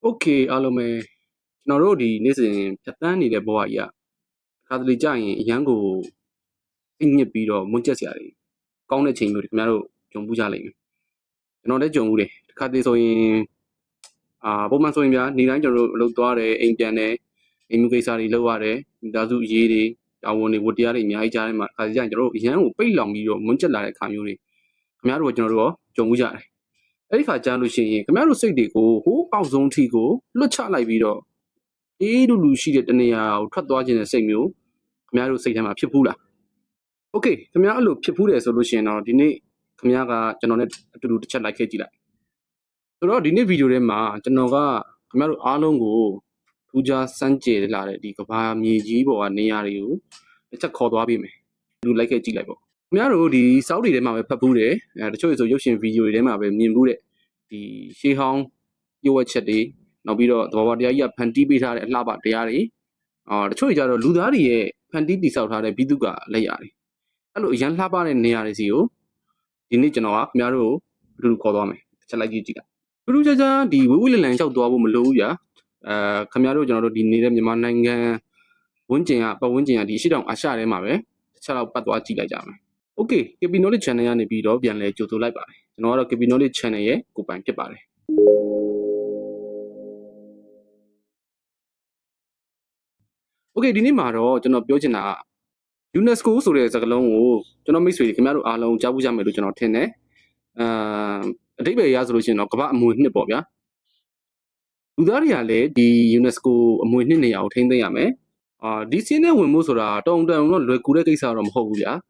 Okay အားလုံးပဲကျွန်တော်တို့ဒီနေ့စဉ်ဖြတ်တန်းနေတဲ့ဘဝကြီးကခါတလေကြာရင်အရန်ကိုအိမ်ညစ်ပြီးတော့မွန်းကျက်စရာတွေကောင်းတဲ့ချိန်မျိုးတွေခင်ဗျားတို့ကြုံဘူးကြလိမ့်မယ်ကျွန်တော်လည်းကြုံဘူးတယ်ခါတလေဆိုရင်ပုံမှန်ဆိုရင်ဗျာနေ့တိုင်းကျွန်တော်တို့အလုပ်သွားတယ်အိမ်ပြန်တယ်အိမ်မှုကိစ္စတွေလုပ်ရတယ်မိသားစုအရေးတွေတာဝန်တွေဝတ္တရားတွေအများကြီးကြားထဲမှာခါတလေကြာရင်ကျွန်တော်တို့အရန်ကိုပိတ်လောင်ပြီးတော့မွန်းကျက်လာတဲ့အခါမျိုးတွေခင်ဗျားတို့ကကျွန်တော်တို့ရောကြုံဘူးကြတယ်အဲ့ဒီခါကြားလို့ရှိရင်ခင်ဗျားတို့စိတ်တွေကိုဟိုးအောက်ဆုံးထိကိုလွတ်ချလိုက်ပြီးတော့အေးလူရှိတဲ့တနေရာကိုထွက်သွားခြင်းတဲ့စိတ်မျိုးခင်ဗျားတို့စိတ်ထဲမှာဖြစ်ဘူးလားโอเคခင်ဗျားအဲ့လိုဖြစ်ဘူးတယ်ဆိုလို့ရှိရင်တော့ဒီနေ့ခင်ဗျားကကျွန်တော်နဲ့အတူတူတစ်ချက်လိုက်ခဲ့ကြည့်လိုက်ဆိုတော့ဒီနေ့ဗီဒီယိုထဲမှာကျွန်တော်ကခင်ဗျားတို့အားလုံးကိုထူးခြားစမ်းကြယ်လာတဲ့ဒီကဘာမြေကြီးပေါ်ကနေရာတွေကိုတစ်ချက်ခေါ်သွားပေးမယ်လူလိုက်ခဲ့ကြည့်လိုက်ပေါ့ခင်ဗျားတို့ဒီစောက်တွေထဲမှာပဲဖတ်ဘူးတယ်တချို့ဆိုရုပ်ရှင်ဗီဒီယိုတွေထဲမှာပဲမြင်ဘူးတဲ့ဒီရှေးဟောင်းရုပ်ဝက်ချက်တွေနောက်ပြီးတော့သဘာဝတရားကြီးကဖန်တီးပေးထားတဲ့အလှပတရားတွေတချို့ကြတော့လူသားတွေရဲ့ဖန်တီးတည်ဆောက်ထားတဲ့ဘိသုကလက်ရာတွေအဲ့လိုအရန်လှပတဲ့နေရာတွေစီကိုဒီနေ့ကျွန်တော်ကခင်ဗျားတို့အတူတူခေါ်သွားမယ်တစ်ချက်လိုက်ကြည့်ကြည့်လိုက်ထူးထူးခြားခြားဒီဝိဝိလန်လန်လျှောက်သွားဖို့မလိုဘူးဗျာခင်ဗျားတို့ကျွန်တော်တို့ဒီနေတဲ့မြန်မာနိုင်ငံဝန်းကျင်ကပတ်ဝန်းကျင်ကဒီအရှိတောင်အာရှထဲမှာပဲတစ်ချက်တော့ပတ်သွားကြည့်လိုက်ကြမယ်Okay KP Knowledge Channel ကနေပြီးတော့ပြန်လဲကြိုဆိုလိုက်ပါတယ်ကျွန်တော်ကတော့ KP Knowledge Channel ရဲ့ကိုပိုင်ဖြစ်ပါတယ်Okay ဒီနေ့မှာတော့ကျွန်တော်ပြောချင်တာက UNESCO ဆိုတဲ့စကားလုံးကိုကျွန်တော်မိတ်ဆွေတွေခင်ဗျားတို့အားလုံးကြားဘူးကြမယ်လို့ကျွန်တော်ထင်တယ်အဓိပ္ပာယ်ရဆိုလို့ရှိရင်တော့ကမ္ဘာအမွေနှစ်ပေါ့ဗျာလူသားတွေကလည်းဒီ UNESCO အမွေနှစ်နေရာကိုထိန်းသိမ်းရမယ်ဒီစင်းနဲ့ဝင်မှုဆိုတာတုံတုံတော့လွယ်ကူတဲ့ကိစ္စတော့မဟုတ်ဘူးဗျာ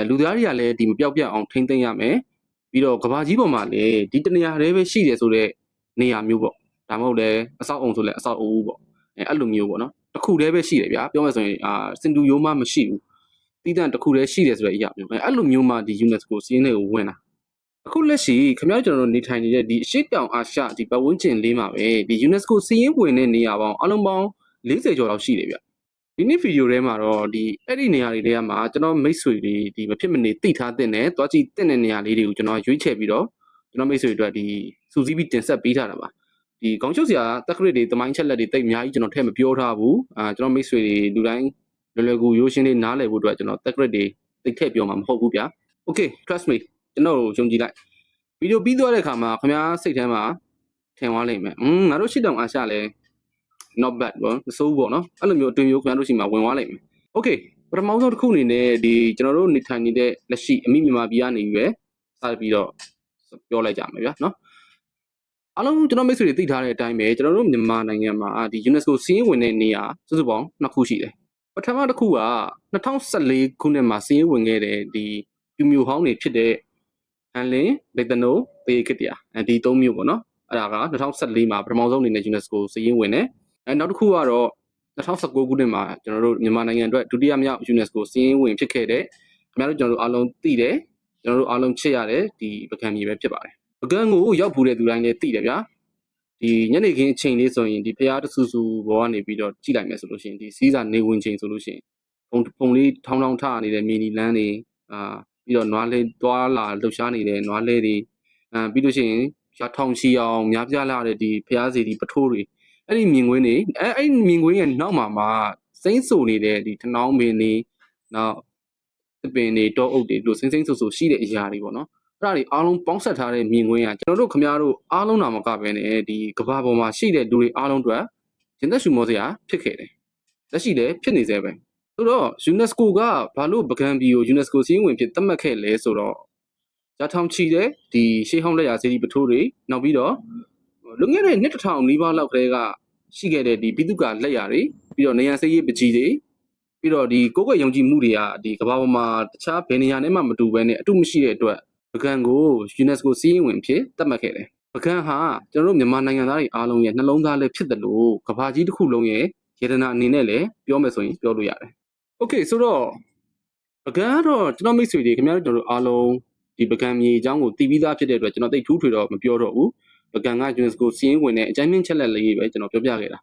လူသားတွေကလည်းဒီမပြောက်ပြတ်အောင်ထိန်းသိမ်းရမယ်ပြီးတော့ကဘာကြီးပေါ်မှာလည်းဒီတနေရာတည်းပဲရှိတယ်ဆိုတော့နေရာမျိုးပေါ့ဒါမှမဟုတ်လည်းအဆောက်အုံဆိုလည်းအဆောက်အဦပေါ့အဲ့လိုမျိုးပေါ့နော်တစ်ခုတည်းပဲရှိတယ်ဗျာပြောမယ်ဆိုရင်စင်တူရိုးမှမရှိဘူးတီးတန့်တစ်ခုတည်းရှိတယ်ဆိုတဲ့အရာမျိုးအဲ့လိုမျိုးမှဒီ UNESCO စီးရင်တွေကိုဝင်တာအခုလက်ရှိခင်ဗျားကျွန်တော်တို့နေထိုင်နေတဲ့ဒီအရှိတောင်အာရှဒီပတ်ဝန်းကျင်လေးမှာပဲဒီ UNESCO စီးရင်ဝင်တဲ့နေရာပေါင်းအလုံးပေါင်း40ကျော်လောက်ရှိတယ်ဗျဒီနေ့ဗီဒီယိုထဲမှာတော့ဒီအဲ့ဒီနေရာတွေထဲမှာကျွန်တော်မိတ်ဆွေတွေဒီမဖြစ်မနေသိထားတဲ့နဲ့တွားကြည့်တဲ့နေရာလေးတွေကိုကျွန်တော်ရွေးချယ်ပြီးတော့ကျွန်တော်မိတ်ဆွေတွေအတွက်ဒီစူးစီးပြီးတင်ဆက်ပေးထားတာပါဒီခေါင်းချုပ်စရာတက်ခရစ်တွေတမိုင်းချက်လက်တွေတိတ်အများကြီးကျွန်တော်ထည့်မပြောထားဘူးကျွန်တော်မိတ်ဆွေတွေလူတိုင်းလွယ်လွယ်ကူရိုးရှင်းလေးနားလည်ဖို့အတွက်ကျွန်တော်တက်ခရစ်တွေတိတ်ထည့်ပြောမှာမဟုတ်ဘူးဗျာ Okay trust me ကျွန်တော်ယုံကြည်လိုက်ဗီဒီယိုပြီးသွားတဲ့အခါမှာခင်ဗျားစိတ်ထဲမှာထင်သွားလိမ့်မယ်ငါတို့ရှစ်တောင်အာရှလဲnot bad ပေါ့မဆိုးဘူးပေါ့နော်အဲ့လိုမျိုးအတွေ့အကြုံခင်ဗျားတို့ရှိမှာဝင်သွားလိမ့်မယ် Okay ပထမဆုံးတစ်ခုအနေနဲ့ဒီကျွန်တော်တို့နေထိုင်နေတဲ့လက်ရှိအမိမြန်မာပြည်ကနေပြီးပဲစပြီးတော့ပြောလိုက်ကြမယ်ဗျာနော်အားလုံးကျွန်တော်မိတ်ဆွေတွေသိထားတဲ့အတိုင်းပဲကျွန်တော်တို့မြန်မာနိုင်ငံမှာဒီ UNESCO စီးရင်ဝင်တဲ့နေရာစုစုပေါင်း2ခုရှိတယ်ပထမတစ်ခုက2014ခုနှစ်မှာစီးရင်ဝင်ခဲ့တဲ့ဒီပြူမျိုးဟောင်းတွေဖြစ်တဲ့ဟန်လင်းဒေသနိုပေကတရာဒီ3မျိုးပေါ့နော်အဲ့ဒါက2014မှာပထမဆုံးအနေနဲ့ UNESCO စီးရင်ဝင်တယ်နောက်တစ်ခုကတော့2019ခုနှစ်မှာကျွန်တော်တို့မြန်မာနိုင်ငံအတွက်ဒုတိယမြောက် UNESCO စီးရင်ဝင်ဖြစ်ခဲ့တဲ့ခင်ဗျားတို့ကျွန်တော်တို့အားလုံးသိတယ်ကျွန်တော်တို့အားလုံးချစ်ရတဲ့ဒီပကံမြေပဲဖြစ်ပါတယ်ပကံကိုရောက်ဖူးတဲ့သူတိုင်းလည်းသိတယ်ဗျာဒီညနေခင်းအချိန်လေးဆိုရင်ဒီဖျားတဆူဆူဘောကနေပြီးတော့ကြည့်လိုက်မယ်ဆိုလို့ရှိရင်ဒီစီးစာနေဝင်ချိန်ဆိုလို့ရှိရင်ပုံလေးထောင်းထောင်းထနေတဲ့မီနီလန်းတွေပြီးတော့နွားလေးသွားလာလှုပ်ရှားနေတဲ့နွားလေးတွေပြီးလို့ရှိရင်ရထောင်ချီအောင်များပြားလာတဲ့ဒီဖျားစီဒီပထိုးတွေအဲ့ဒီမြင်ကွင်းတွေအဲ့မြင်ကွင်းရဲ့နောက်မှာစိမ့်ဆူနေတဲ့ဒီထနောင်းပင်တွေနောက်ပင်တွေတောအုပ်တွေတို့စိမ့်ဆူဆူရှိတဲ့အရာတွေပေါ့နော်အဲ့ဒါတွေအားလုံးပေါင်းဆက်ထားတဲ့မြင်ကွင်းကကျွန်တော်တို့ခမရတို့အားလုံးနာမကပဲနဲ့ဒီကဘာပေါ်မှာရှိတဲ့လူတွေအားလုံးအတွက်ရင်သက်ရှူမောစရာဖြစ်ခဲ့တယ်လက်ရှိလည်းဖြစ်နေသေးပဲဆိုတော့ UNESCO ကဘာလို့ပကံပြည်ကို UNESCO စီးဝင်ဖြစ်သတ်မှတ်ခဲ့လဲဆိုတော့ရထောင်ချီတဲ့ဒီရှေးဟောင်းလက်ရာစီးဒီပထိုးတွေနောက်ပြီးတော့လွန်ခဲ့တဲ့နှစ်1000နီးပါးလောက်ကလေးကရှိခဲ့တဲ့ဒီပိသုကာလက်ရာတွေပြီးတော့နေရန်စေးရေးပကြီးတွေပြီးတော့ဒီကိုယ်ကွယ်ယုံကြည်မှုတွေကဒီကဘာပေါ်မှာတခြားဘယ်နေရာနဲ့မှမတူဘဲနဲ့အတူမရှိတဲ့အတွက်ပကံကို UNESCO စီးဝင်ဖြစ်သတ်မှတ်ခဲ့တယ်ပကံဟာကျွန်တော်တို့မြန်မာနိုင်ငံသားတွေအားလုံးရဲ့နှလုံးသားလည်းဖြစ်တယ်လို့ကဘာကြီးတစ်ခုလုံးရဲ့ယေဒနာအနေနဲ့လည်းပြောမယ်ဆိုရင်ပြောလို့ရတယ် Okay ဆိုတော့ပကံကတော့ကျွန်တော်မိတ်ဆွေတွေခင်ဗျားတို့အားလုံးဒီပကံမြေအကြောင်းကိုသိပြီးသားဖြစ်တဲ့အတွက်ကျွန်တော်သိထူးထွေတော့မပြောတော့ဘူးပကံက UNESCO စီးရင်ဝင်တဲ့အကြိုင်းမင်းချက်လက်လေးပဲကျွန်တော်ပြောပြခဲ့တာ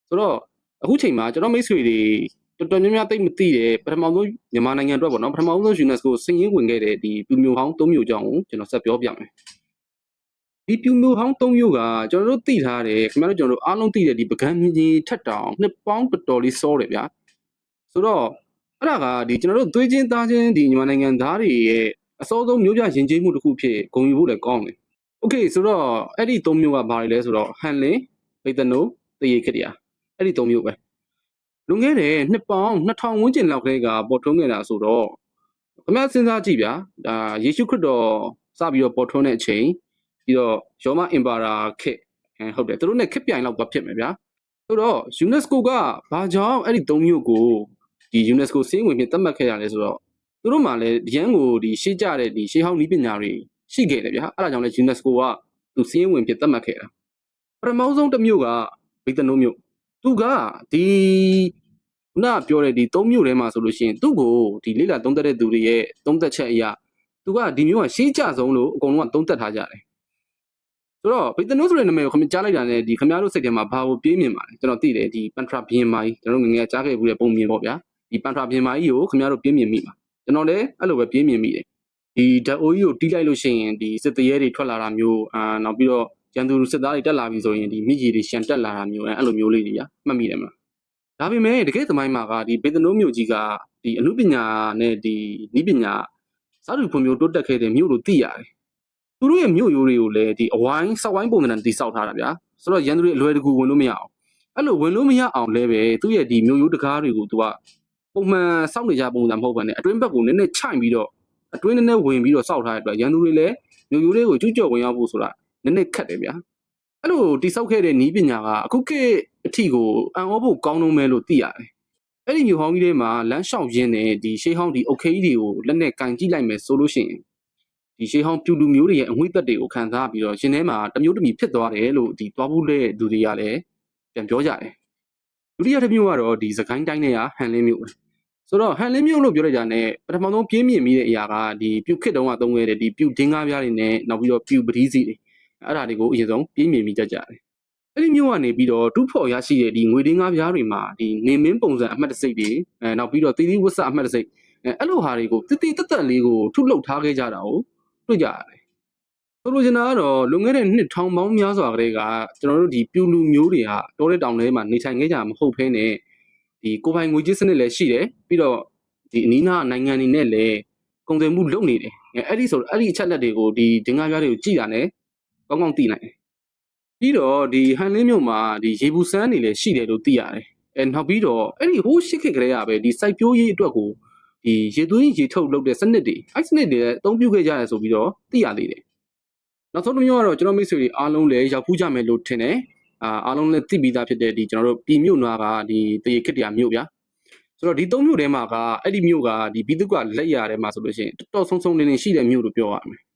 ဆိုတော့အခုချိန်မှာကျွန်တော်မိတ်ဆွေတွေတော်တော်များများသိမသိတဲ့ပထမဆုံးမြန်မာနိုင်ငံအတွက်ပေါ့နော်ပထမဆုံး UNESCO စီးရင်ဝင်ခဲ့တဲ့ဒီပြူမျိုးဟောင်း3မျိုးအကြောင်းကိုကျွန်တော်ဆက်ပြောပြမယ် ဒီပြူမျိုးဟောင်း၃မျိုးကကျွန်တော်တို့သိထားတယ်ခင်ဗျားတို့ကျွန်တော်တို့အားလုံးသိတယ်ဒီပကံကြီးထက်တောင်နှစ်ပေါင်းတော်တော်လေးစောတယ်ဗျာဆိုတော့အဲ့ဒါကဒီကျွန်တော်တို့သွေးချင်းသားချင်းဒီမြန်မာနိုင်ငံသားတွေရဲ့အစောဆုံးမျိုးပြယဉ်ကျေးမှုတစ်ခုဖြစ်ဂုဏ်ယူဖို့လည်းကောင်းတယ်โอเคဆိုတော့အဲ့ဒီ၃မျိုးကဘာတွေလဲဆိုတော့ဟန်လင်ပိတနိုတရေခက်တရားအဲ့ဒီ၃မျိုးပဲလွန်ခဲ့တဲ့နှစ်ပေါင်း2000ဝန်းကျင်လောက်ကလေးကပေါ်ထွန်းခဲ့တာဆိုတော့ခင်ဗျားစဉ်းစားကြည့်ဗျာဒါယေရှုခရစ်တော်စပြီးတော့ပေါ်ထွန်းတဲ့အချိန်ပြီးတော့ရောမအင်ပါရာခေတ်ဟုတ်တယ်သူတို့ ਨੇ ခေတ်ပြိုင်လောက်သွားဖြစ်မယ်ဗျာဆိုတော့ UNESCO ကဘာကြောင့်အဲ့ဒီ၃မျိုးကိုဒီ UNESCO စည်းဝင်ဖြစ်သတ်မှတ်ခဲ့ရလဲဆိုတော့သူတို့မှလည်းရန်ကိုဒီရှေ့ကြတဲ့ဒီရှေးဟောင်းနည်းပညာတွေရှိခဲ့တယ်ဗျာအဲ့ဒါကြောင့်လဲ UNESCO ကသူစည်းဝင်ဖြစ်သတ်မှတ်ခဲ့တာပထမဆုံးတစ်မျိုးကဗီတနိုမျိုးသူကဒီခုနပြောတဲ့ဒီ၃မျိုးထဲမှာဆိုလို့ရှိရင်သူ့ကိုဒီလေးလာသုံးသက်တဲ့သူတွေရဲ့သုံးသက်ချက်အရာသူကဒီမျိုးကရှေးကြဆုံးလို့အကုန်လုံးကသုံးသက်ထားကြတယ်ဆိုတော့ဗီတနိုဆိုတဲ့နာမည်ကိုခင်ဗျကြားလိုက်တာနဲ့ဒီခင်ဗျားတို့စိတ်ထဲမှာဘာကိုပြေးမြင်ပါလဲကျွန်တော်သိတယ်ဒီပန်ထရာဘီယင်မာကြီးကျွန်တော်ငငယ်ကြားခဲ့ဘူးတဲ့ပုံမြင်ပေါ့ဗျာဒီပန်ထရာဘီယင်မာကြီးကိုခင်ဗျားတို့ပြေးမြင်မိမှာကျွန်တော်လည်းအဲ့လိုပဲပြေးမြင်မိတယ်ဒီဓာတ်အိုးကြီးကိုတီးလိုက်လို့ရှိရင်ဒီစစ်တရေတွေထွက်လာတာမျိုးနောက်ပြီးတော့ရန်သူစစ်သားတွေတက်လာပြီဆိုရင်ဒီမြစ်ကြီးတွေရှန်တက်လာတာမျိုးအဲ့လိုမျိုးလေးတွေဗျာမှတ်မိတယ်မလားဒါပေမဲ့တကယ်သမိုင်းမှာကဒီဗီတနိုမျိုးကြီးကဒီအမှုပညာနဲ့ဒီနည်းပညာစားသူဖွံ့ဖြိုးတိုးတက်ခဲ့တဲ့မြို့လို့သိရတယ်သူတို့ရဲ့မြို့ရိုးတွေကိုလည်းဒီအဝိုင်းစောက်ဝိုင်းပုံစံနဲ့တိစောက်ထားတာဗျာဆိုတော့ရန်သူတွေအလွယ်တကူဝင်လို့မရအောင်အဲ့လိုဝင်လို့မရအောင်လည်းပဲသူ့ရဲ့ဒီမြို့ရိုးတကားတွေကိုသူကပုံမှန်စောက်နေကြပုံစံမဟုတ်ဘဲနဲ့အတွင်းဘက်ကိုနည်းနည်းချိုင်ပြီးတော့အတွင်းနည်းနည်းဝင်ပြီးတော့စောက်ထားတဲ့အတွက်ရန်သူတွေလည်းမြို့ရိုးတွေကိုကျူးကျော်ဝင်ရောက်ဖို့ဆိုတာနည်းနည်းခက်တယ်ဗျာအဲ့လိုတိစောက်ခဲ့တဲ့နည်းပညာကအခုခေတ်အထိကိုအံ့ဩဖို့ကောင်းလုံးပဲလို့သိရတယ်အဲ့ဒီမြို့ဟောင်းကြီးထဲမှာလမ်းလျှောက်ရင်းနဲ့ဒီရှေးဟောင်းဒီအုတ်ခဲကြီးတွေကိုလက်နဲ့ကင်ကြည့်လိုက်မယ်ဆိုလို့ရှိရင်ဒီရှေးဟောင်းပြူလူမျိုးတွေရဲ့အငွေ့သက်တွေကိုခံစားပြီးတော့ရှင်ထဲမှာတမျိုးတမီဖြစ်သွားတယ်လို့ဒီတွားဖို့တဲ့သူတွေကလည်းပြန်ပြောကြတယ်ဒုတိယတစ်မျိုးကတော့ဒီစကိုင်းတိုင်းတွေကဟန်လင်းမျိုးဆိုတော့ဟန်လင်းမျိုးလို့ပြောလိုက်ကြတဲ့ပထမဆုံးပြင်းမြင့်မိတဲ့အရာကဒီပြူခစ်တုံးကသုံးခဲ့တဲ့ဒီပြူဒင်းကားပြားတွေနဲ့နောက်ပြီးတော့ပြူပတိစီတွေအဲ့ဒါတွေကိုအရင်ဆုံးပြင်းမြင့်မိတတ်ကြတယ်အဲ့ဒီမျိုးကနေပြီးတော့တူးဖော်ရရှိတဲ့ဒီငွေဒင်းကားပြားတွေမှာဒီနေမင်းပုံစံအမှတ်တစိတ်တွေနောက်ပြီးတော့တီတီဝတ်ဆအမှတ်တစိတ်အဲ့လိုဟာတွေကိုတိတိတတ်တတ်လေးကိုထုလုပ်ထားခဲ့ကြတာကိုတွေ့ကြရတယ်ဆိုလိုချင်တာကတော့လွန်ခဲ့တဲ့နှစ်ထောင်ပေါင်းများစွာကတည်းကကျွန်တော်တို့ဒီပြူလူမျိုးတွေကတောတဲ့တောင်ထဲမှာနေထိုင်ခဲ့ကြမဟုတ်ဘဲနဲ့ဒီကိုပိုင်ငွေကြေးစနစ်လည်းရှိတယ်ပြီးတော့ဒီအနီးနားနိုင်ငံတွေနဲ့လည်းကုန်သွယ်မှုလုပ်နေတယ်အဲ့ဒီအချက်လက်တွေကိုဒီဒင်္ဂါပြားတွေကိုကြည့်တာနဲ့ကောင်းကောင်းသိနိုင်တယ်ပြီးတော့ဒီဟန်လင်းမြို့မှာဒီရေဘူးစမ်းတွေလည်းရှိတယ်လို့သိရတယ်နောက်ပြီးတော့အဲ့ဒီဟိုးရှစ်ခေတ်ကလေးကပဲဒီစိုက်ပျိုးရေးအတွက်ကိုဒီရေသွင်းရေထုတ်လုပ်တဲ့စနစ်တွေအဲ့စနစ်တွေအသုံးပြုခဲ့ကြရဆိုပြီးတော့သိရသေးတယ်နောက်ဆုံးတစ်မျိုးကတော့ကျွန်တော်မိတ်ဆွေတွေအားလုံးလည်းရောက်ဖူးကြမယ်လို့ထင်တယ်အားလုံးလည်းသိပြီးသားဖြစ်တဲ့ဒီကျွန်တော်တို့ပြည်မြို့နွားကဒီတရေခစ်တရားမြို့ဗျာဆိုတော့ဒီ၃မြို့ထဲမှာကအဲ့ဒီမြို့ကဒီဘီတုကလက်ရထဲမှာဆိုလို့ရှိရင်တော်တော်ဆုံးဆုံးနေနေရှိတဲ့မြို့လို့ပြောရမယ်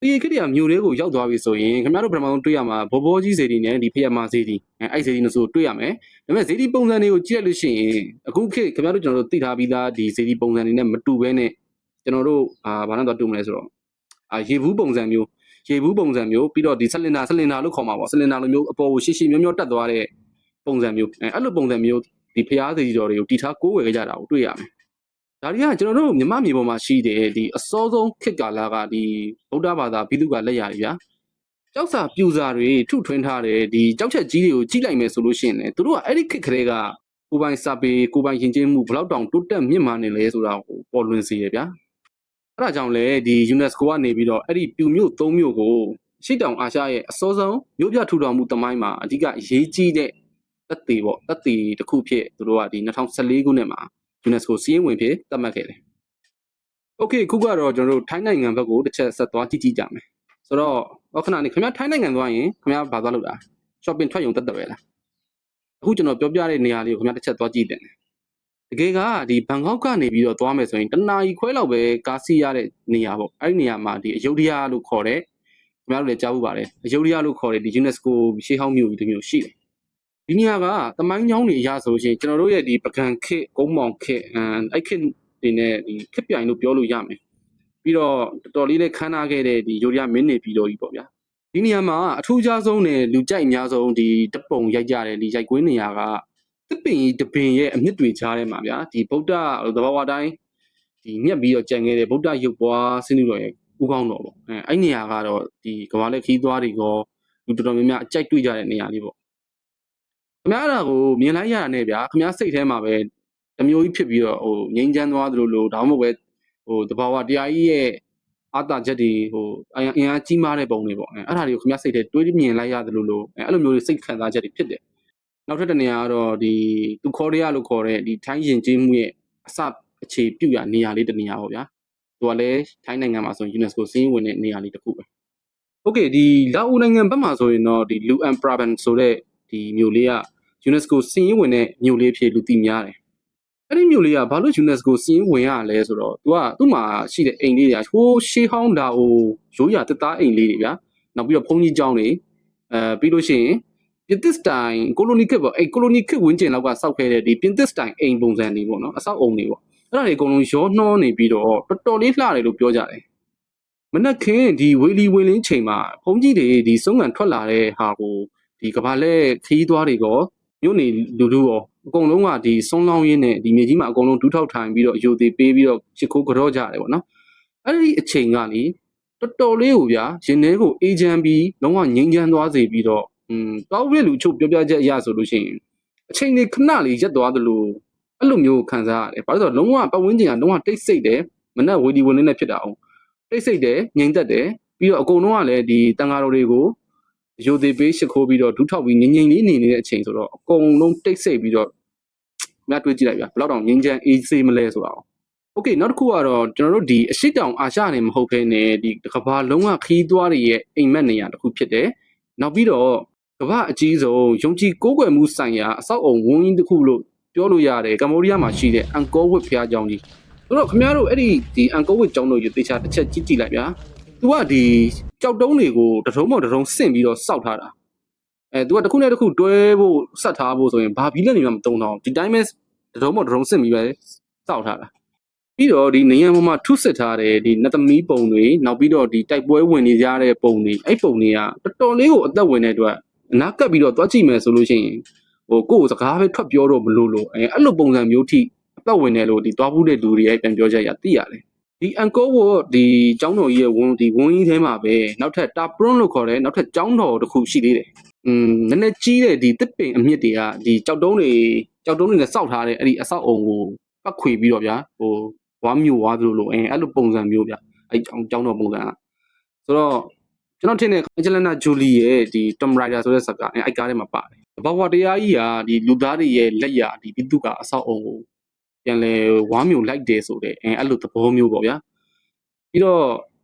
တရေခစ်တရားမြို့တွေကိုရောက်သွားပြီဆိုရင်ခင်ဗျားတို့ပထမဆုံးတွေ့ရမှာဘောဘောကြီးစေတီနဲ့ဒီဖျက်မစေတီအဲ့စေတီနှစ်ဆိုတွေ့ရမယ်ဒါပေမဲ့စေတီပုံစံတွေကိုကြည့်လိုက်လို့ရှိရင်အခုခေတ်ခင်ဗျားတို့ကျွန်တော်တို့သိထားပြီးသားဒီစေတီပုံစံတွေနဲ့မတူဘဲနဲ့ကျွန်တော်တို့ဘာနဲ့တော့တူမလဲဆိုတော့ရေဘူးပုံစံမျိုးရေဘူးပုံစံမျိုးပြီးတော့ဒီဆလင်ဒါလို့ခေါ်မှာပေါ့ဆလင်ဒါလိုမျိုးအပေါ်ကိုရှည်မျောတက်သွားတဲ့ပုံစံမျိုးအဲ့လိုပုံစံမျိုးဒီဖျားစေတီတော်တွေကိုတီထားကိုးဝယ်ကြတာကိုတွေ့ရမယ်ဒါတွေကကျွန်တော်တို့မြမမြေပေါ်မှာရှိတဲ့ဒီအစောဆုံးခေတ်ကာလကဒီဗုဒ္ဓဘာသာဘိသုကလက်ရာတွေဗျာကြောက်စာပြူစာတွေထုထွင်းထားတဲ့ဒီကြောက်ချက်ကြီးတွေကိုကြီးလိုက်မယ်ဆိုလို့ရှိရင်လည်းသူတို့ကအဲ့ဒီခေတ်ကလေးကကိုပိုင်စာပေကိုပိုင်ယဉ်ကျေးမှုဘလောက်တောင်တိုးတက်မြင့်မားနေလဲဆိုတာကိုပေါ်လွင်စေရဗျာအဲ့ဒါကြောင့်လေဒီ UNESCO ကနေပြီးတော့အဲ့ဒီပြူမြို့၃မြို့ကိုရှေ့တောင်အာရှရဲ့အစောဆုံးမြို့ပြထူထောင်မှုတမိုင်းမှာအဓိကအရေးကြီးတဲ့သက်သေပေါ့သက်သေတစ်ခုဖြစ်သူတို့ကဒီ2014ခုနှစ်မှာ UNESCO စီးရင်ဝင်ဖြစ်သတ်မှတ်ခဲ့တယ်။ Okay ခုကတော့ကျွန်တော်တို့ထိုင်းနိုင်ငံဘက်ကိုတစ်ချက်ဆက်သွားကြည့်ကြမယ်။ဆိုတော့ခဏနေခင်ဗျားထိုင်းနိုင်ငံသွားရင်ခင်ဗျားဘာသွားလို့လား shopping ထွက်ရုံတက်တယ်ပဲလား။အခုကျွန်တော်ပြောပြတဲ့နေရာလေးကိုခင်ဗျားတစ်ချက်သွားကြည့်တယ်။တကယ်ကဒီဘန်ကောက်ကနေပြီးတော့သွားမယ်ဆိုရင်တနာရီခွဲလောက်ပဲကားစီးရတဲ့နေရာပေါ့။အဲ့ဒီနေရာမှာဒီအယုဒ္ဓယလို့ခေါ်တဲ့ခင်ဗျားတို့လည်းကြားဖို့ပါတယ်။အယုဒ္ဓယလို့ခေါ်တဲ့ဒီ UNESCO ရှေးဟောင်းမြို့ကြီးတစ်မြို့ရှိတယ်။ဒီနေရာကသမိုင်းကြောင်းတွေအရဆိုလို့ရှိရင်ကျွန်တော်တို့ရဲ့ဒီပကံခေတ်ကုန်းမောင်ခေတ်အဲ့ခေတ်ဒီနဲ့ဒီခေတ်ပြိုင်လို့ပြောလို့ရမယ်ပြီးတော့တော်တော်လေးလည်းခမ်းနားခဲ့တဲ့ဒီယိုရီးယားမင်းနေပြည်တော်ကြီးပေါ့ဗျာဒီနေရာမှာအထူးခြားဆုံးနဲ့လူကြိုက်အများဆုံးဒီတပုံရိုက်ကြတယ်ဒီရိုက်ကွင်းနေရာကတစ်ပင်ကြီးတစ်ပင်ရဲ့အမြင့်တွေကြားထဲမှာဗျာဒီဗုဒ္ဓသဘာဝတိုင်းဒီညက်ပြီးတော့ကြံခဲ့တဲ့ဗုဒ္ဓရုပ်ပွားစင်းလူတော်ရဲ့ ဦးကောင်းတော်ပေါ့အဲ့နေရာကတော့ဒီကဘာလက်ခီးသွားတွေရောလူတော်တော်များများအကြိုက်တွေ့ကြတဲ့နေရာလေးပေါ့ခင်ဗျားအဲ့ဒါကိုမြင်လိုက်ရတာနဲ့ဗျာခင်ဗျားစိတ်ထဲမှာပဲတမျိုးကြီးဖြစ်ပြီးတော့ဟိုငိမ့်ချမ်းသွားသလိုလိုဒါမှမဟုတ်ပဲဟိုတဘာဝတရားကြီးရဲ့အာတာချက်တွေဟိုအင်အားကြီးမားတဲ့ပုံတွေပေါ့အဲ့ဒါတွေကိုခင်ဗျားစိတ်ထဲတွေးမြင်လိုက်ရသလိုလိုအဲ့လိုမျိုးတွေစိတ်ခံစားချက်တွေဖြစ်တယ်နောက်ထပ်တစ်နေရာကတော့ဒီသူခေါ်ရလို့ခေါ်တဲ့ဒီထိုင်းရင်ကျေးမှုရဲ့အစအခြေပြုရနေရာလေးတစ်နေရာပေါ့ဗျာသူကလည်းထိုင်းနိုင်ငံမှာဆိုရင် UNESCO စီးရင်ဝင်တဲ့နေရာလေးတစ်ခုပဲโอเคဒီလာအိုနိုင်ငံဘက်မှာဆိုရင်တော့ဒီ Luang Prabang ဆိုတဲ့ဒီမြို့လေးက UNESCO စီးရင်ဝင်တဲ့မြို့လေးဖြစ်လူသိများတယ်အဲ့ဒီမြို့လေးကဘာလို့ UNESCO စီးရင်ဝင်ရလဲဆိုတော့သူ့မှာရှိတဲ့အိမ်လေးတွေကဟိုးရှေးဟောင်းလာအိုရိုးရာတက်သားအိမ်လေးတွေဗျာနောက်ပြီးတော့ဘုန်းကြီးကျောင်းတွေပြီးလို့ရှိရင်ပြင်သစ်စတိုင်ကိုလိုနီခေတ်ပေါ့အဲ့ကိုလိုနီခေတ်ဝန်းကျင်လောက်ကစောက်ခဲ့တဲ့ဒီပြင်သစ်စတိုင်အိမ်ပုံစံတွေပေါ့နော်အဆောက်အုံတွေပေါ့အဲ့ဒါတွေအကုန်လုံးရောနှောနေပြီးတော့တော်တော်လေးလှတယ်လို့ပြောကြတယ်မနက်ခင်းဒီဝေလီဝေလင်းချိန်မှာဘုန်းကြီးတွေဒီစုံငံထွက်လာတဲ့ဟာကိုဒီကဘာလက်ခီးသွားတွေကောမြို့နေလူလူရောအကုန်လုံးကဒီစွန်းလောင်းရင်းနဲ့ဒီမြေကြီးမှာအကုန်လုံးဒူးထောက်ထိုင်ပြီးတော့အယိုသေးပေးပြီးတော့ရှ िख ိုးကြောကြတယ်ပေါ့နော်အဲ့ဒီအချိန်ကလေတော်တော်လေးကိုဗျာရင်ထဲကိုအေးချမ်းပြီးလုံးဝငြိမ်းချမ်းသွားစေပြီးတော့တောက်ပြလူချုပ်ပြောပြချက်အရဆိုလို့ရှိရင်အချိန်လေးခဏလေးရက်သွားသလိုအဲ့လိုမျိုးခံစားရတယ်ဘာလို့ဆိုတော့လုံးဝပတ်ဝန်းကျင်ကလုံးဝတိတ်ဆိတ်တယ်မနဲ့ဝေဒီဝင်နေဖြစ်တာအောင်တိတ်ဆိတ်တယ်ငြိမ်သက်တယ်ပြီးတော့အကုန်လုံးကလည်းဒီတန်ဃာတော်တွေကိုရိုသေပေးရှ िख ိုးပြီးတော့ဒူးထောက်ပြီးငြိမ်ငြိမ်လေးနေနေတဲ့အချိန်ဆိုတော့အကုန်လုံးတိတ်ဆိတ်ပြီးတော့မြတ်တွေးကြည့်လိုက်ဗျာဘယ်တော့တောင်ငြိမ်းချမ်းအေးဆေးမလဲဆိုတာအောင်โอเคနောက်တစ်ခုကတော့ကျွန်တော်တို့ဒီအရှိတောင်အာရှနေမဟုတ်ဘဲနဲ့ဒီကဘာလုံးဝခီးသွားတွေရဲ့အိမ်မက်နေရာတစ်ခုဖြစ်တယ်နောက်ပြီးတော့ကဘာအကြီးဆုံးယုံကြည်ကိုးကွယ်မှုဆိုင်ရာအဆောက်အုံဝန်းကြီးတစ်ခုလို့ပြောလို့ရတယ်ကမ္ဘောဒီးယားမှာရှိတဲ့အန်ကောဝစ်ဘုရားကျောင်းကြီးဆိုတော့ခင်ဗျားတို့အဲ့ဒီအန်ကောဝစ်ကျောင်းတို့ရေသေချာတစ်ချက်ကြည့်လိုက်ဗျာသူကဒီကြောက်တုံးတွေကိုတထုံးပေါ်တထုံးဆင့်ပြီးတော့စောက်ထားတာသူကတစ်ခုနဲ့တစ်ခုတွဲဖို့ဆက်ထားဖို့ဆိုရင်ဘာဘီလက်နေမှမတုံတော့ဒီတိုင်းပဲတထုံးပေါ်တထုံးဆင့်ပြီးပဲစောက်ထားတာပြီးတော့ဒီနေရံပေါ်မှာထုစစ်ထားတဲ့ဒီနတ်သမီးပုံတွေနောက်ပြီးတော့ဒီတိုက်ပွဲဝင်နေကြတဲ့ပုံတွေအဲ့ပုံတွေကတော်တော်လေးကိုအသက်ဝင်တဲ့အတွက်အနာကပ်ပြီးတော့တွားကြည့်မယ်ဆိုလို့ရှိရင်ဟိုကိုယ့်ကိုစကားပဲထွက်ပြောတော့မလို့လို့အဲ့လိုပုံစံမျိုးထိအသက်ဝင်တယ်လို့ဒီတွားဘူးတဲ့လူတွေရဲ့ပြန်ပြောချက်ရသိရတယ်ဒီအန်ကောဝတ်ဒီကျောင်းတော်ကြီးရဲ့ဝန်းကြီးထဲမှာပဲနောက်ထပ်တာပရွန်လို့ခေါ်တဲ့နောက်ထပ်ကျောင်းတော်တစ်ခုရှိသေးတယ်နည်းနည်းကြီးတဲ့ဒီတစ်ပင်အမြင့်တွေကဒီကြောက်တုံးတွေနဲ့စောက်ထားတဲ့အဲ့ဒီအဆောက်အုံကိုပတ်ခွေပြီးတော့ဗျာဟိုဝါမျိုးဝါသလိုလိုအဲ့လိုပုံစံမျိုးဗျအဲ့ကျောင်းတော်ပုံစံကဆိုတော့ကျွန်တော်ထင်တယ်အန်ဂျလီနာဂျိုလီရဲ့ဒီ Tom Raider ဆိုတဲ့ဇာတ်ကားအဲ့ကားထဲမှာပါတယ်ဘာဝတရားကြီးကဒီလူသားတွေရဲ့လက်ရာဒီပြည်သူကအဆောက်အုံကိုပြန်လဲဝါမျိုးလိုက်တယ်ဆိုတဲ့အဲ့လိုသဘောမျိုးပေါ့ဗျာပြီးတော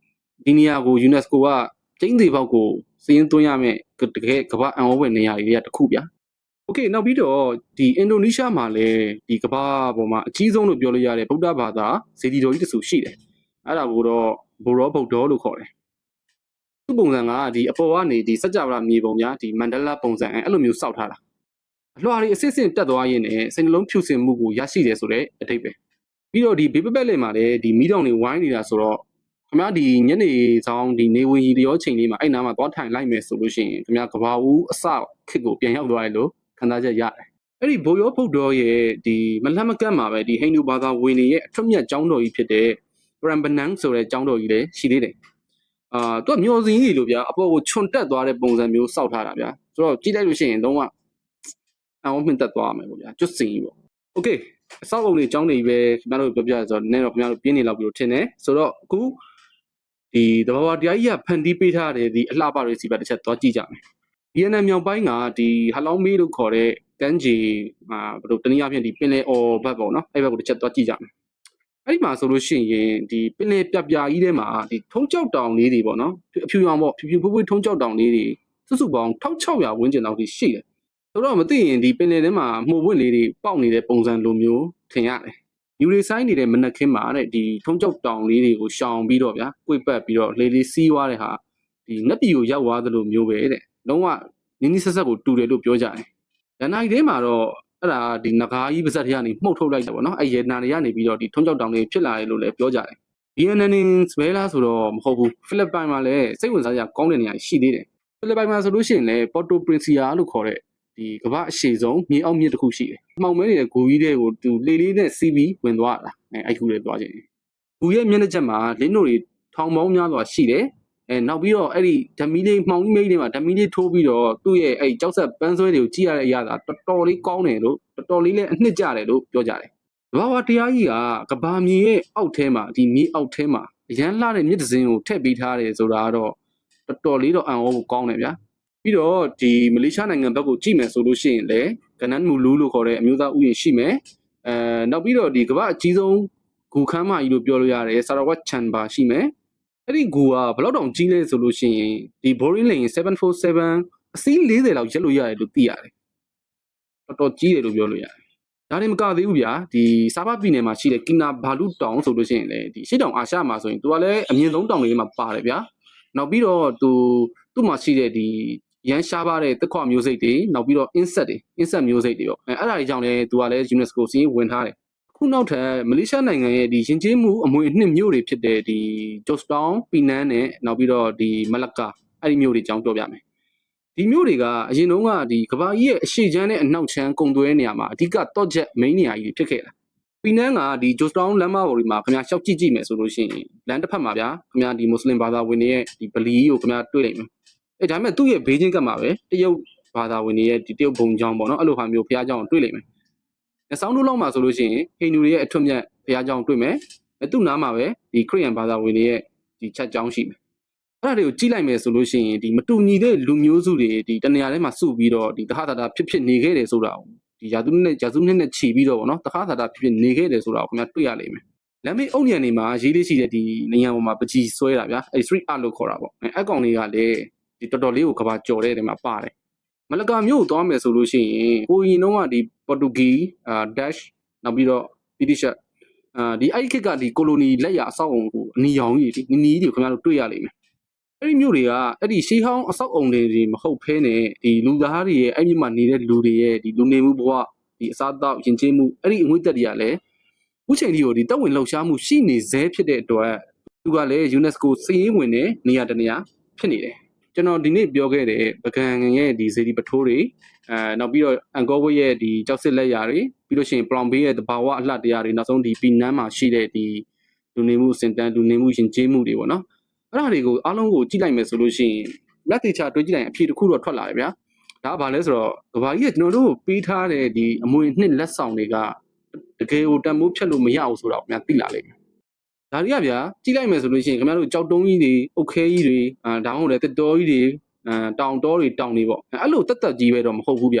့ဒီနေရာကို UNESCO ကကျင်းသေးပေါက်ကိုစီးရင်သွင်းရမယ်တကယ်ကမ္ဘာအံ့ဩဖွယ်နေရာတွေကတစ်ခုဗျာโอเคနောက်ပြီးတော့ဒီအင်ဒိုနီးရှားမှာလည်းဒီကမ္ဘာပေါ်မှာအကြီးဆုံးလို့ပြောလို့ရတဲ့ဗုဒ္ဓဘာသာဇေဒီတော်ကြီးတဆူရှိတယ်အဲ့ဒါကိုတော့ဘိုရောဗုဒ္ဓလို့ခေါ်တယ်သူ့ပုံစံကဒီအပေါ်ကနေဒီစัจ java မြေပုံများဒီမန္တလာပုံစံအဲ့လိုမျိုးစောက်ထားတာအလွှာတွေအစစ်စစ်တက်သွားရင်းနဲ့စိတ်နှလုံးဖြူစင်မှုကိုရရှိတယ်ဆိုတဲ့အထိပ္ပယ်ပြီးတော့ဒီဘေးပက်လေးမှာလည်းဒီမီးတောင်တွေဝိုင်းနေတာဆိုတော့ခင်ဗျားဒီညနေဆောင်ဒီနေဝင်ရီတရောချိန်လေးမှာအဲ့နားမှာသွားထိုင်လိုက်မယ်ဆိုလို့ရှိရင်ခင်ဗျားကဘာဦးအစခစ်ကိုပြန်ရောက်သွားတယ်လို့ခံစားချက်ရတယ်အဲ့ဒီဘိုရောဗုဒ္ဓရဲ့ဒီမလှမ်းမကန့်မှာပဲဒီဟိန္ဒူဘာသာဝင်တွေရဲ့အထွတ်မြတ်ကျောင်းတော်ကြီးဖြစ်တဲ့ပရမ်ပနန်းဆိုတဲ့ကျောင်းတော်ကြီးလည်းရှိသေးတယ်သူကမျောစင်းကြီးလို့ဗျာအပေါ်ကိုခြုံတက်သွားတဲ့ပုံစံမျိုးစောက်ထားတာဗျာဆိုတော့ကြည့်လိုက်လို့ရှိရင်တော့အောင်မှန်တက်သွားမယ်ပေါ့ဗျာကျွတ်စင်ကြီးပေါ့โอเคအဆောက်အုံတွေကျောင်းတွေပဲခင်ဗျားတို့ပြောပြရဆိုတော့နည်းတော့ခင်ဗျားတို့ပြင်းနေလောက်ပြီးတော့ထင်တယ်ဆိုတော့အခုဒီတဘာဝတရားကြီးကဖန်တီးပေးထားတဲ့ဒီအလှပတွေစီပါတစ်ချက်သွားကြည့်ကြမယ်ဗီယက်နမ်မြောက်ပိုင်းကဒီဟလောင်းမေးလို့ခေါ်တဲ့ကမ်းခြေဘယ်လိုတနည်းအားဖြင့်ဒီပင်လယ်အော်ဘက်ပေါ့နော်အဲ့ဘက်ကိုတစ်ချက်သွားကြည့်ကြမယ်အဲ့ဒီမှာဆိုလို့ရှိရင်ဒီပင်လယ်ပြပြကြီးထဲမှာဒီထုံးကြောက်တောင်လေးတွေပေါ့နော်အဖြူရောင်ပေါ့ဖြူဖြူဖွေးဖွေးထုံးကြောက်တောင်လေးတွေစုစုပေါင်း1600ဝန်းကျင်လောက်ထိရှိတယ်ဆိုတော့မသိရင်ဒီပင်လယ်ထဲမှာမှုပွင့်လေးတွေပေါက်နေတဲ့ပုံစံလိုမျိုးထင်ရတယ်ယူရီဆိုင်နေတဲ့မနက်ခင်းမှာတဲ့ဒီထုံးကြောက်တောင်လေးတွေကိုရှောင်ပြီးတော့ဗျာကိုယ်ပတ်ပြီးတော့လေလေးစီးသွားတဲ့ဟာဒီနက်ပြည်ကိုရောက်သွားသလိုမျိုးပဲတဲ့လုံးဝနင်းနီးဆက်ဆက်ကိုတူတယ်လို့ပြောကြတယ်။ရန်နိုင်ထဲမှာတော့အဲ့ဒါဒီငကားကြီးပါဇက်တွေကနေမှုတ်ထုတ်လိုက်တယ်ပေါ့နော်။အဲ့ရနာတွေကနေပြီးတော့ဒီထုံးကြောက်တောင်တွေဖြစ်လာတယ်လို့လည်းပြောကြတယ်။ BNN စပယ်လာဆိုတော့မဟုတ်ဘူး။ဖိလစ်ပိုင်မှာလည်းစိတ်ဝင်စားစရာကောင်းတဲ့နေရာရှိသေးတယ်။ဖိလစ်ပိုင်မှာဆိုလို့ရှိရင်လည်းပေါ်တိုပရင်စီယာလို့ခေါ်တဲ့ဒီကမ္ဘာအရှည်ဆုံးမြေအောက်မြစ်တစ်ခုရှိတယ်။မှောင်မဲနေတဲ့ဂူကြီးတွေကိုသူလေလေးနဲ့စီးပြီးဝင်သွားတာ။အဲ့ခုလေးသွားခြင်း။ဂူရဲ့မျက်နှာချက်မှာလင်းတို့တွေ ထောင်ပေါင်းများစွာရှိတယ်နောက်ပြီးတော့အဲ့ဒီဓမီလေးမှောင်ကြီးမိတ်တွေမှာဓမီလေးထိုးပြီးတော့သူ့ရဲ့အဲ့ကြောက်ဆက်ပန်းဆွဲတွေကိုကြည့်ရတဲ့အရာသာတော်တော်လေးကောင်းတယ်လို့တော်တော်လေးလည်းအနှစ်ကျတယ်လို့ပြောကြတယ်။ဘာဝတရားကြီးကကဘာမြေရဲ့အောက်ထဲမှာဒီမြေအောက်ထဲမှာအရန်လှတဲ့မြစ်တစင်းကိုထည့်ပေးထားတယ်ဆိုတာတော့တော်တော်လေးတော့အံ့ဩဖို့ကောင်းတယ်ဗျာ။ပြီးတော့ဒီမလေးရှားနိုင်ငံဘက်ကိုကြည့်မယ်ဆိုလို့ရှိရင်လည်းကနန်းမူလူလို့ခေါ်တဲ့အမျိုးသားဥယျာဉ်ရှိမယ်။နောက်ပြီးတော့ဒီကမ္ဘာအကြီးဆုံးဂူခမ်းမကြီးလို့ပြောလို့ရတယ်ဆာရာဝတ်ချန်ဘာရှိမယ်။အဲ့ဒီဂူကဘယ်လောက်တောင်ကြီးလဲဆိုလို့ရှိရင်ဒီ Boring Lane 747အစီး40လောက်ရက်လို့ရတယ်လို့သိရတယ်။တော်တော်ကြီးတယ်လို့ပြောလို့ရတယ်။ဒါတွေမကသေးဘူးဗျာဒီစာဘာပြည်နယ်မှာရှိတဲ့ကင်နာဘာလူတောင်ဆိုလို့ရှိရင်လည်းဒီရှေ့တောင်အာရှမှာဆိုရင်သူကလည်းအမြင့်ဆုံးတောင်တွေမှာပါတယ်ဗျာ။နောက်ပြီးတော့သူ့မှာရှိတဲ့ဒီရန်ရှားပါတဲ့တက်ခွမျိုးစိတ်တွေနောက်ပြီးတော့ insect မျိုးစိတ်တွေရောအဲ့ဒါတွေကြောင့်လည်းသူကလည်း UNESCO စီးဝင်ထားတယ်။ခုနောက်ထပ်မလေးရှားနိုင်ငံရဲ့ဒီရင်ကျေးမှုအမွေအနှစ်မြို့တွေဖြစ်တဲ့ဒီ Georgetown ပီနန်းနဲ့နောက်ပြီးတော့ဒီမလကာအဲ့ဒီမြို့တွေအကြောင်းပြောပြမယ်ဒီမြို့တွေကအရင်တုန်းကဒီကဘာကြီးရဲ့အရှိချမ်းနဲ့အနောက်ချမ်းကုံသွဲနေရာမှာအဓိကတော့ချက် main နေရာကြီးဖြစ်ခဲ့တာပီနန်းကဒီ Georgetown လမ်းမပေါ်ဒီမှာခင်ဗျာရှောက်ကြည့်မယ်ဆိုလို့ရှိရင်လမ်းတစ်ဖက်မှာဗျာခင်ဗျာဒီမွတ်စလင်ဘာသာဝင်တွေရဲ့ဒီဗလီကိုခင်ဗျာတွေ့နိုင်မယ်ဒါပေမဲ့သူ့ရဲ့ဘေးချင်းကပ်မှာပဲတရုတ်ဘာသာဝင်တွေရဲ့ဒီတရုတ်ဘုံကျောင်းပေါ့နော်အဲ့လိုဟာမျိုးဘုရားကျောင်းကိုတွေ့နိုင်မယ်။ဆောင်းတို့လောက်မှာဆိုလို့ရှိရင်ဟိန္ဒူတွေရဲ့အထွတ်မြတ်ဘုရားကျောင်းတွေ့မယ်။သူ့နားမှာပဲဒီခရစ်ယာန်ဘာသာဝင်တွေရဲ့ဒီချက်ကျောင်းရှိမယ်။အဲ့ဒါတွေကိုကြည့်လိုက်မယ်ဆိုလို့ရှိရင်ဒီမတူညီတဲ့လူမျိုးစုတွေဒီတနေရာထဲမှာစုပြီးတော့ဒီတခါတာဖြစ်နေခဲ့တယ်ဆိုတာကိုဒီယာသူနဲ့ခြီးပြီးတော့ဗောနော်တခါတာဖြစ်နေခဲ့တယ်ဆိုတာကိုခင်ဗျာတွေ့ရလိမ့်မယ်။လမ်းမေးအုပ်ညံနေမှာရေးလေးရှိတဲ့ဒီနေရာပေါ်မှာပကြီးဆွဲတာဗျာ။အဲ့ street art လို့ခေါ်တာပေါ့။အဲ့ကောင်တွေကလည်းဒီတော်တော်လေးကိုကဘာကြော်တဲ့နေရာမှာပါတယ်။မလကာမြို့ကိုသွားမယ်ဆိုလို့ရှိရင်ကိုရင်တော့ကဒီပေါ်တူဂီdash နောက်ပြီးတော့ဗြိတိရှဒီအဲ့ဒီခေတ်ကဒီကိုလိုနီလက်ရအဆောက်အုံကိုအနီရောင်ကြီးဒီနီးတွေခင်ဗျားတို့တွေ့ရလိမ့်မယ်အဲ့ဒီမြို့တွေကအဲ့ဒီရှေးဟောင်းအဆောက်အုံတွေမဟုတ်ဖဲနဲ့ဒီလူသားတွေရဲ့အဲ့ဒီမှာနေတဲ့လူတွေရဲ့ဒီလူနေမှုဘဝဒီအစားအသောက်ယဉ်ကျေးမှုအဲ့ဒီအငွေ့သက်တွေကလည်းအခုချိန်ဒီကိုဒီတက်ဝင်လှုပ်ရှားမှုရှိနေသေးဖြစ်တဲ့အတွက်သူကလည်း UNESCO စီးရင်ဝင်တဲ့နေရာတနေရာဖြစ်နေတယ်ကျွန်တော်ဒီနေ့ပြောခဲ့တဲ့ပကံရဲ့ဒီဇေဒီပထိုးတွေနောက်ပြီးတော့အန်ကောဝိတ်ရဲ့ဒီကြောက်စစ်လက်ရာတွေပြီးလို့ရှိရင်ပလောင်ဘေးရဲ့တဘာဝအလှတရားတွေနောက်ဆုံးဒီပီနန်းမှာရှိတဲ့ဒီလူနေမှုစင်တန်းလူနေမှုယဉ်ကျေးမှုတွေပေါ့နော်အဲ့ဒါတွေကိုအားလုံးကိုကြည့်လိုက်မယ်ဆိုလို့ရှိရင်လက်သေးချတွေးကြည့်လိုက်ရင်အဖြေတစ်ခုတော့ထွက်လာတယ်ဗျာဒါကဘာလဲဆိုတော့ကဘာကြီးကကျွန်တော်တို့ပေးထားတဲ့ဒီအမွေနှစ်လက်ဆောင်တွေကတကယ်ကိုတန်ဖိုးဖြတ်လို့မရဘူးဆိုတော့ခင်ဗျာသိလာလိမ့်မယ်ဒါတွေကဗျာကြည့်လိုက်မယ်ဆိုလို့ရှိရင်ခင်ဗျားတို့ကြောက်တုံးကြီးတွေအုတ်ခဲကြီးတွေဒါမှမဟုတ်လည်းတက်တော်ကြီးတွေတောင်တော်တွေတောင်တွေပေါ့အဲ့လိုတက်တက်ကြီးပဲတော့မဟုတ်ဘူးဗျ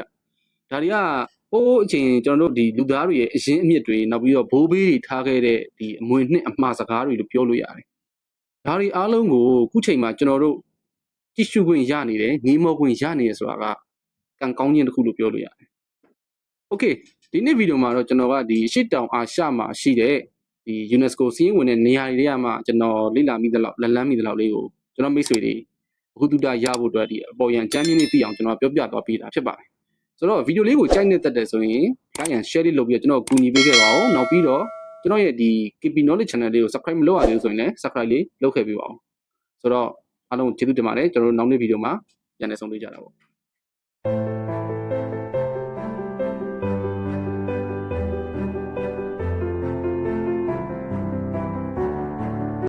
ဒါတွေကဟိုးအချိန်ကျွန်တော်တို့ဒီလူသားတွေရဲ့အရင်းအမြစ်တွေနောက်ပြီးတော့ဘိုးဘေးတွေထားခဲ့တဲ့ဒီအမွေနှစ်အမှားစကားတွေလို့ပြောလို့ရတယ်ဒါတွေအားလုံးကိုခုချိန်မှာကျွန်တော်တို့ကြည့်ရှုခွင့်ရနေတယ်ငေးမောခွင့်ရနေတယ်ဆိုတာကကံကောင်းခြင်းတစ်ခုလို့ပြောလို့ရတယ်โอเคဒီနေ့ဗီဒီယိုမှာတော့ကျွန်တော်ကဒီရှစ်တောင်အာရှမှာရှိတဲ့ဒီ UNESCO စီးရင်ဝင်တဲ့နေရာတွေကမှကျွန်တော်လေ့လာမိသလောက်လက်လန်းမိသလောက်လေးကိုကျွန်တော်မိတ်ဆွေတွေအခုတူတာရဖို့အတွက်ဒီအပေါ်ရန်ချမ်းမြင့်လေးသိအောင်ကျွန်တော်ပြောပြသွားပေးတာဖြစ်ပါတယ်ဆိုတော့ဗီဒီယိုလေးကိုကြိုက်နေတတ်တယ်ဆိုရင် like and share လေးလုပ်ပြီးတော့ကျွန်တော်ကူညီပေးခဲ့ပါဦးနောက်ပြီးတော့ကျွန်တော်ရဲ့ဒီ KP Knowledge Channel လေးကို subscribe မလုပ်ရသေးဘူးဆိုရင်လည်း subscribe လေးလုပ်ခဲ့ပေးပါဦးဆိုတော့အားလုံးကျေးဇူးတင်ပါတယ်ကျွန်တော်တို့နောက်နေ့ဗီဒီယိုမှာပြန်လည်ဆုံတွေ့ကြတာပေါ့